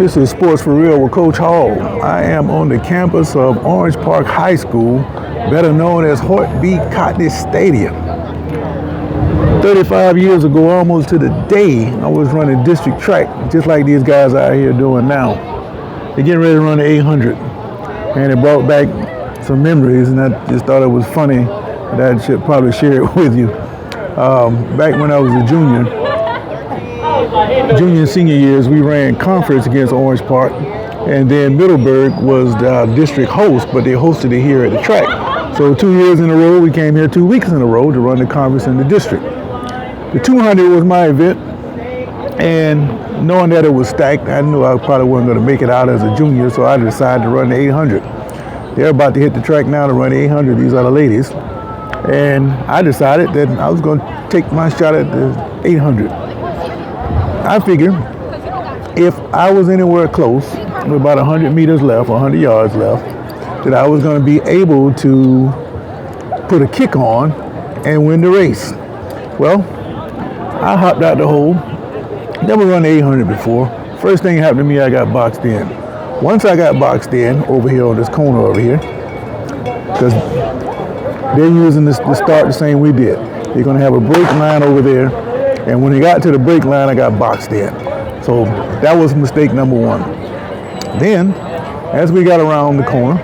This is Sports for Real with Coach Hall. I am on the campus of Orange Park High School, better known as Hort B. Cotney Stadium. 35 years ago, almost to the day, I was running district track, just like these guys out here doing now. They're getting ready to run the 800, and it brought back some memories, and I just thought it was funny that I should probably share it with you. Back when I was a junior and senior years, we ran conference against Orange Park, and then Middleburg was the district host, but they hosted it here at the track. So 2 years in a row, we came here 2 weeks in a row to run the conference in the district. The 200 was my event, and knowing that it was stacked, I knew I probably wasn't going to make it out as a junior, so I decided to run the 800. They're about to hit the track now to run the 800, these are the ladies, and I decided that I was going to take my shot at the 800. I figured if I was anywhere close, with about 100 meters left, 100 yards left, that I was going to be able to put a kick on and win the race. Well, I hopped out the hole. Never run the 800 before. First thing happened to me, I got boxed in. Once I got boxed in over here on this corner over here, because they're using this to start the same we did. They're going to have a brake line over there, and when they got to the brake line, I got boxed in. So that was mistake number one. Then, as we got around the corner,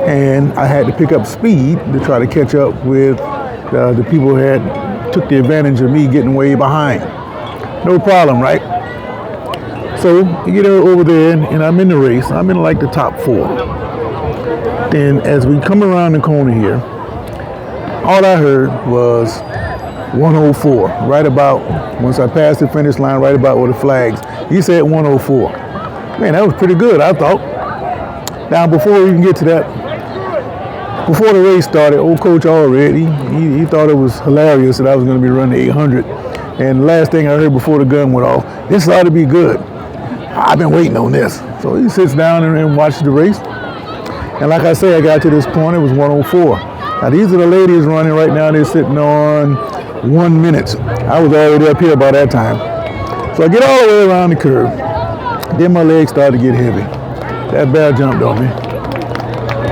and I had to pick up speed to try to catch up with the people who had took the advantage of me getting way behind. No problem, right? So you get over there, and I'm in the race. I'm in like the top 4. Then as we come around the corner here, all I heard was 104, right about, once I passed the finish line, right about where the flags, he said 104. Man, that was pretty good, I thought. Now, before we even get to that, before the race started, old Coach already, he thought it was hilarious that I was going to be running 800. And the last thing I heard before the gun went off, this ought to be good. I've been waiting on this. So he sits down and watches the race. And like I say, I got to this point, it was 104. Now, these are the ladies running right now. They're sitting on 1 minute. I was already up here by that time. So I get all the way around the curve. Then my legs started to get heavy. That bear jumped on me.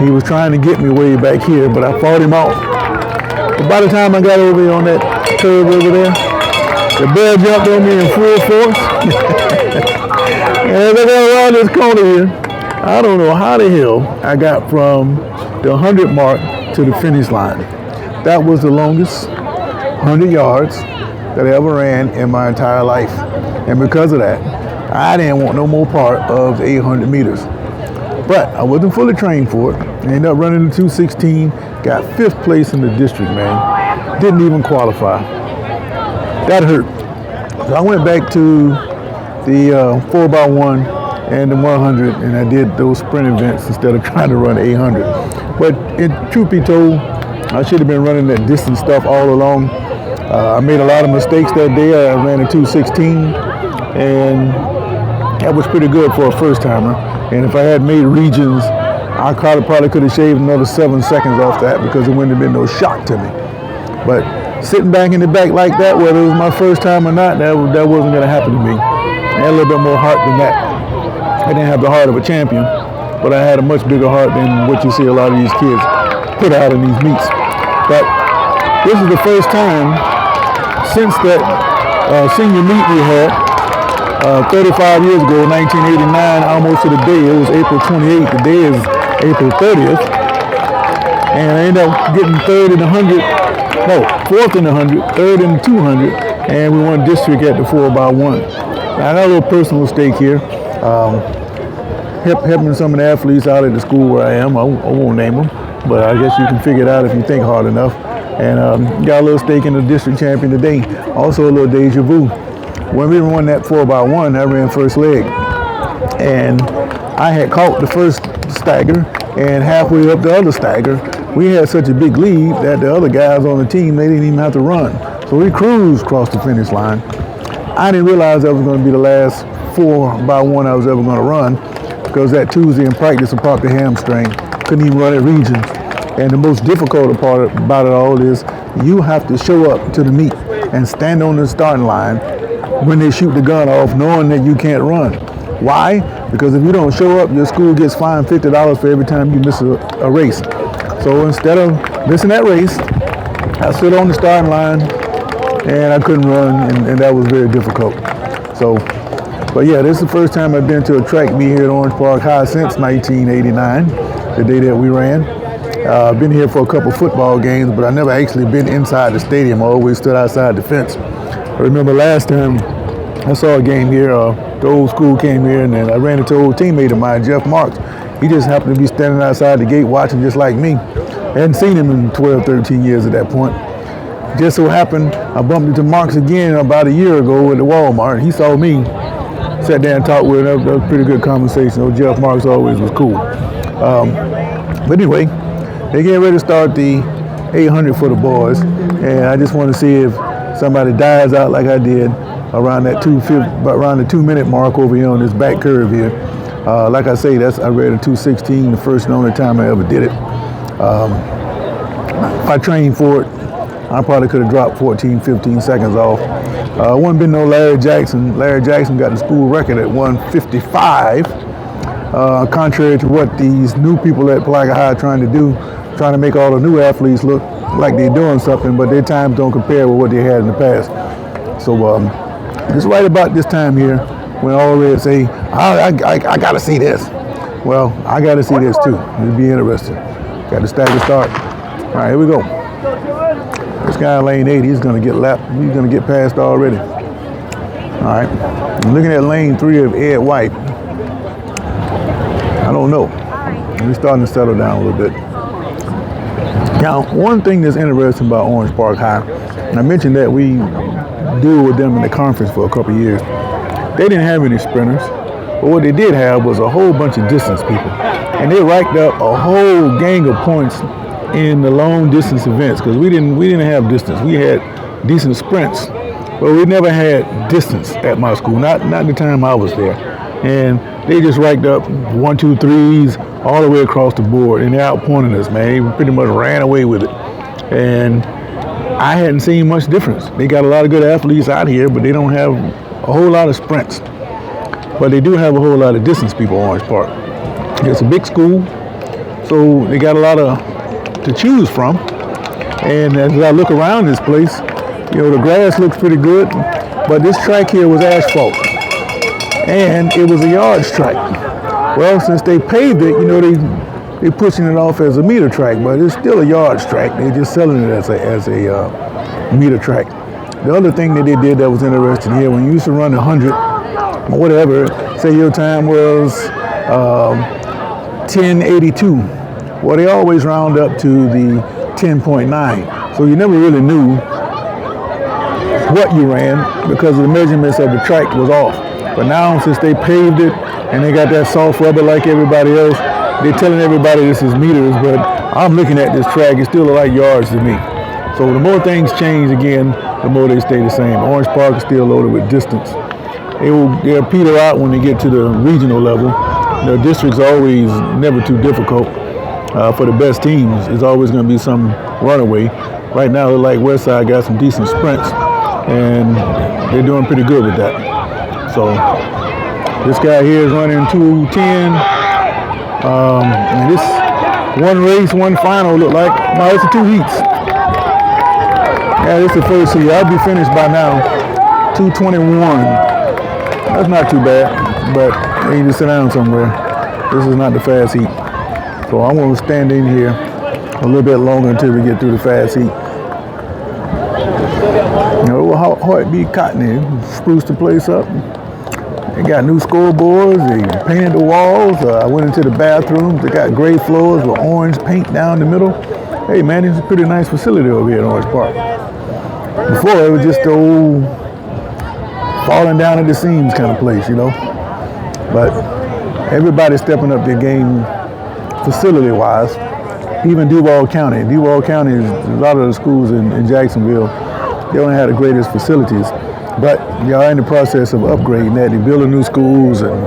He was trying to get me way back here, but I fought him off. But by the time I got over here on that curve over there, the bear jumped on me in full force. And as I got around this corner here, I don't know how the hell I got from the 100 mark to the finish line. That was the longest 100 yards that I ever ran in my entire life. And because of that, I didn't want no more part of the 800 meters. But I wasn't fully trained for it. I ended up running the 216, got 5th place in the district, man. Didn't even qualify. That hurt. So I went back to the 4x1 and the 100, and I did those sprint events instead of trying to run 800. But truth be told, I should have been running that distance stuff all along. I made a lot of mistakes that day. I ran a 216, and that was pretty good for a first-timer. And if I had made regions, I probably could have shaved another 7 seconds off that because it wouldn't have been no shock to me. But sitting back in the back like that, whether it was my first time or not, that wasn't going to happen to me. I had a little bit more heart than that. I didn't have the heart of a champion, but I had a much bigger heart than what you see a lot of these kids put out in these meets. But this is the first time since that senior meet we had 35 years ago, 1989, almost to the day. It was April 28th. The day is April 30th. And I ended up getting 3rd in the 100, no, 4th in the 100, 3rd in the 200, and we won district at the 4x1. Now, I got a little personal stake here. Helping some of the athletes out at the school where I am. I won't name them, but I guess you can figure it out if you think hard enough. And got a little stake in the district champion today. Also a little deja vu. When we won that 4x1, I ran first leg. And I had caught the first stagger, and halfway up the other stagger, we had such a big lead that the other guys on the team, they didn't even have to run. So we cruised across the finish line. I didn't realize that was going to be the last 4x1 I was ever going to run, because that Tuesday in practice I popped the hamstring. Couldn't even run at regions. And the most difficult part about it all is you have to show up to the meet and stand on the starting line when they shoot the gun off, knowing that you can't run. Why? Because if you don't show up, your school gets fined $50 for every time you miss a race. So instead of missing that race, I stood on the starting line and I couldn't run, and that was very difficult. So, but yeah, this is the first time I've been to a track meet here at Orange Park High since 1989, the day that we ran. I've been here for a couple football games, but I've never actually been inside the stadium. I always stood outside the fence. I remember last time I saw a game here, the old school came here, and then I ran into an old teammate of mine, Jeff Marks. He just happened to be standing outside the gate watching just like me. I hadn't seen him in 12, 13 years at that point. Just so happened, I bumped into Marks again about a year ago at the Walmart. He saw me, sat down and talked with him. That was a pretty good conversation. So Jeff Marks always was cool. But anyway, they getting ready to start the 800 for the boys, and I just want to see if somebody dies out like I did around that around the 2-minute mark over here on this back curve here. Like I say, I ran a 2:16, the first and only time I ever did it. If I trained for it, I probably could have dropped 14, 15 seconds off. Wasn't been no Larry Jackson. Larry Jackson got the school record at 1:55. Contrary to what these new people at Palaga High are trying to do, trying to make all the new athletes look like they're doing something, but their times don't compare with what they had in the past. So it's right about this time here when all red say, I got to see this. Well, I got to see this too. It'll be interesting. Got to stagger start. All right, here we go. This guy in lane 8, he's going to get lapped. He's going to get passed already. All right. I'm looking at lane 3 of Ed White. I don't know. We're starting to settle down a little bit. Now, one thing that's interesting about Orange Park High, and I mentioned that we deal with them in the conference for a couple of years. They didn't have any sprinters, but what they did have was a whole bunch of distance people. And they racked up a whole gang of points in the long distance events, because we didn't have distance. We had decent sprints, but we never had distance at my school, not the time I was there. And they just racked up 1, 2, 3s all the way across the board, and they outpointed us, man. They pretty much ran away with it. And I hadn't seen much difference. They got a lot of good athletes out here, but they don't have a whole lot of sprints. But they do have a whole lot of distance people in Orange Park. It's a big school, so they got a lot to choose from. And as I look around this place, the grass looks pretty good, but this track here was asphalt. And it was a yards track. Well, since they paved it, they're pushing it off as a meter track, but it's still a yards track. They're just selling it as a meter track. The other thing that they did that was interesting here, when you used to run 100 or whatever, say your time was 10:82. Well, they always round up to the 10.9. So you never really knew what you ran because the measurements of the track was off. But now, since they paved it and they got that soft rubber like everybody else, they're telling everybody this is meters, but I'm looking at this track, it still like yards to me. So the more things change again, the more they stay the same. Orange Park is still loaded with distance. They'll peter out when they get to the regional level. The district's always never too difficult. For the best teams, it's always going to be some runaway. Right now, like Westside got some decent sprints, and they're doing pretty good with that. So this guy here is running 2:10. And this one race, one final look like, no, it's the 2 heats. Yeah, this is the first heat. I'll be finished by now. 2:21. That's not too bad, but I need to sit down somewhere. This is not the fast heat. So I'm going to stand in here a little bit longer until we get through the fast heat. Heartbeat Cotton here, spruced the place up. They got new scoreboards, they painted the walls. I went into the bathrooms, they got gray floors with orange paint down the middle. Hey man, it's a pretty nice facility over here in Orange Park. Before it was just the old falling down at the seams kind of place, But everybody's stepping up their game facility-wise. Even Duval County. Duval County is a lot of the schools in Jacksonville. They don't have the greatest facilities. But y'all are in the process of upgrading that. They're building new schools, and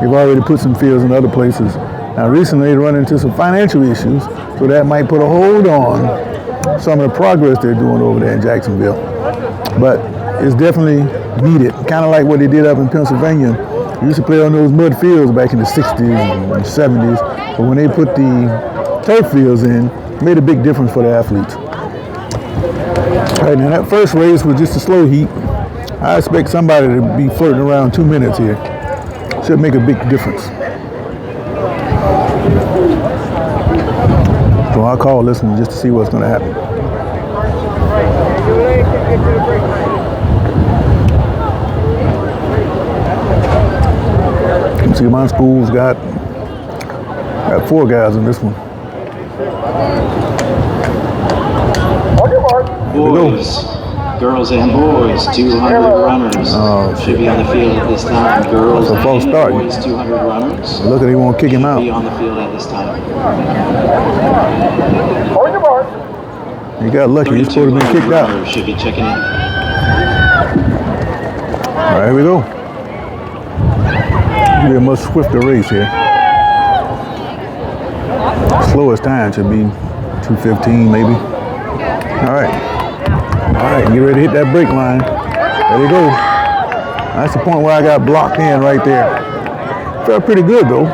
they've already put some fields in other places. Now, recently, they run into some financial issues, so that might put a hold on some of the progress they're doing over there in Jacksonville. But it's definitely needed, kind of like what they did up in Pennsylvania We used to play on those mud fields back in the 60s and 70s, but when they put the turf fields in, it made a big difference for the athletes. All right, now that first race was just a slow heat. I expect somebody to be flirting around 2 minutes here. Should make a big difference. So I'll call this one just to see what's going to happen. See, my school's got 4 guys in this one. Boys, girls and boys, 200 runners should be on the field at this time. Girls and boys, 200 runners. Look at, he won't kick him out. Be on the field at this time. He got lucky. He's supposed to be kicked out. Should be checking in. All right, here we go. It'll be a much swifter race here. Slowest time should be 2:15 maybe. All right. All right, get ready to hit that brake line. There you go. That's the point where I got blocked in right there. Felt pretty good though.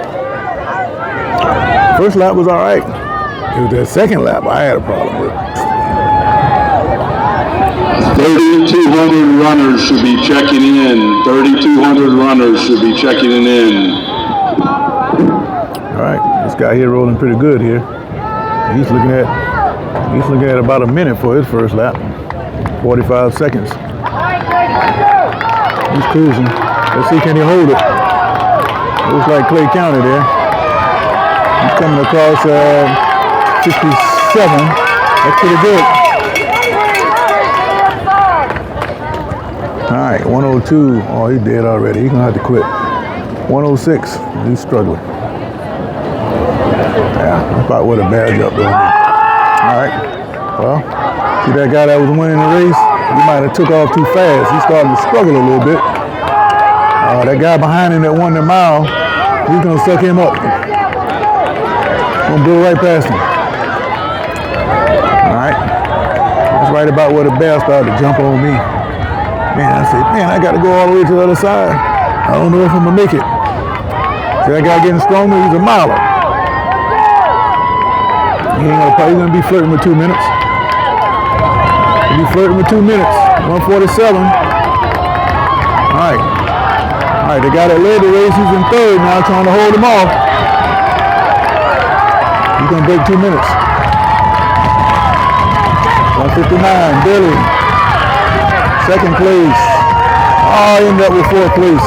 First lap was all right. It was that second lap I had a problem with. 3,200 runners should be checking in. 3,200 runners should be checking in. All right, this guy here rolling pretty good here. He's looking at about a minute for his first lap. 45 seconds. He's cruising. Let's see, can he hold it? Looks like Clay County there. He's coming across 67. That's pretty good. All right, 102. Oh, he's dead already. He's gonna have to quit. 106. He's struggling. Yeah, that's about what a badge up though. All right. Well, see that guy that was winning the race? He might have took off too fast. He's starting to struggle a little bit. That guy behind him that won the mile, he's gonna suck him up. Gonna blow right past him. All right. That's right about where the bear started to jump on me. Man, I said, man, I gotta go all the way to the other side. I don't know if I'm gonna make it. See that guy getting stronger? He's a miler. He's gonna be flirting with 2 minutes. He'll be flirting with 2 minutes. 147. All right. All right, the guy that led the race, he's in third now, trying to hold him off. He's gonna break 2 minutes. 159, Billy. Second place. Oh, I ended up with 4th place.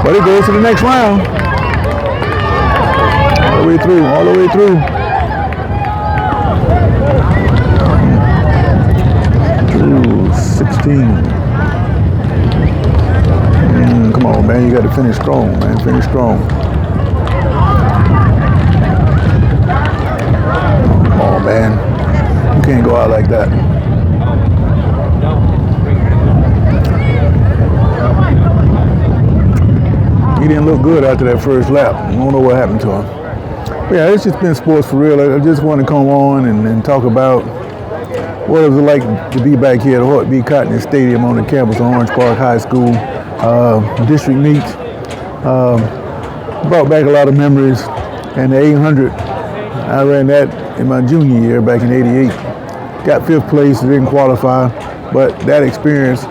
But it goes to the next round. All the way through, all the way through. 16. Come on, man. You got to finish strong, man. Finish strong. Come on, man. You can't go out like that. He didn't look good after that first lap. I don't know what happened to him. But yeah, it's just been sports for real. I just want to come on and talk about what it was like to be back here at Hort B. Cotton Stadium on the campus of Orange Park High School. District meet. Brought back a lot of memories. And the 800, I ran that in my junior year back in '88. Got 5th place, didn't qualify, but that experience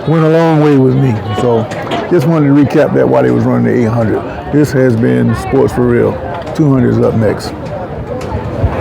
went a long way with me. So just wanted to recap that while they was running the 800. This has been Sports for Real. 200 is up next.